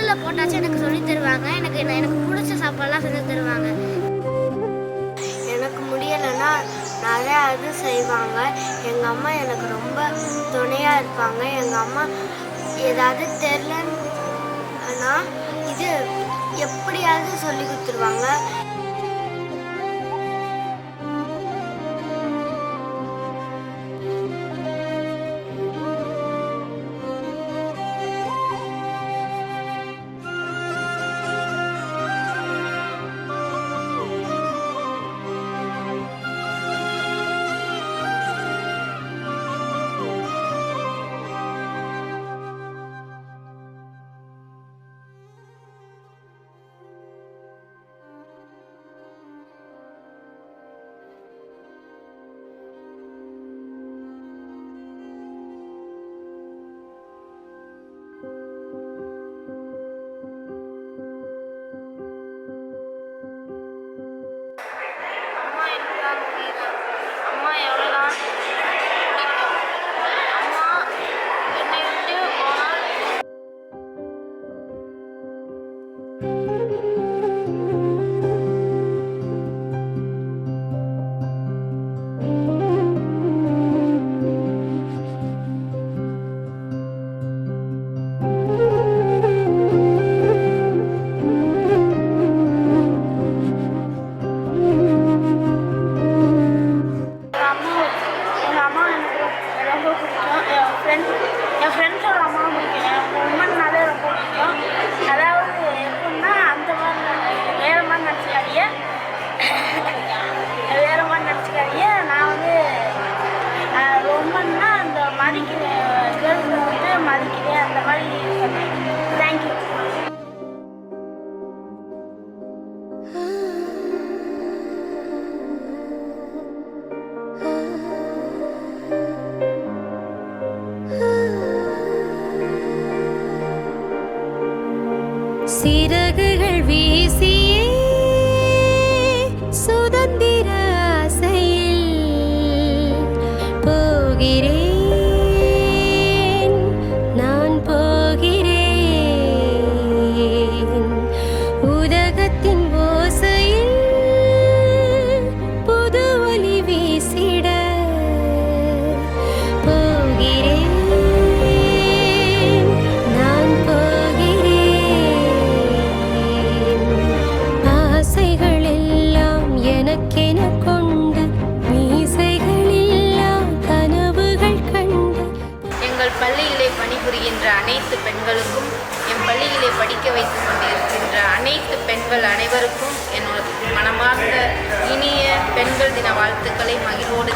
ஸ்கூலில் போட்டாச்சும் எனக்கு சொல்லி தருவாங்க. எனக்கு பிடிச்ச சாப்பாடெல்லாம் செஞ்சு தருவாங்க. எனக்கு முடியலைன்னா நிறையா இது செய்வாங்க. எங்கள் அம்மா எனக்கு ரொம்ப துணையாக இருப்பாங்க. எங்கள் அம்மா ஏதாவது தெரிலன்னா இது எப்படியாவது சொல்லி கொடுத்துருவாங்க. அம்மா எவ்வளோதான் பிடிக்கும். அம்மா என்னை விட்டு போனால் என் ஃப்ரெண்ட்ஸோட அம்மா பிடிக்கும். எனக்கு உமன்னாலே ரொம்ப பிடிக்கும். அதாவது எப்படின்னா அந்த மாதிரி வேறு மாதிரி நினச்சிக்காதீங்க. நான் வந்து ரொம்பன்னா அந்த மதிக்கிறேன், கேர்ள்ஸை வந்து மதிக்கிறேன், அந்த மாதிரி சொன்னேன். தேங்க்யூ. சிறகுகள் வீசியே சுதந்திர ஆசையில் போகிறேன், நான் போகிறேன். உலகத்தின் ஓசையில் புது ஒலி வீசிட போகிறேன், நான் ஆசைகள் எல்லாம் எனக்கென கொண்டு, மீசைகள் எல்லாம் கனவுகள் கண்டு. எங்கள் பள்ளியிலே பணிபுரிகின்ற அனைத்து பெண்களுக்கும், என் பள்ளியிலே படிக்க வைத்துக் கொண்டிருக்கின்ற அனைத்து பெண்கள் அனைவருக்கும் என்னோட மனமார்ந்த இனிய பெண்கள் தின வாழ்த்துக்களை மகிழ்வோடு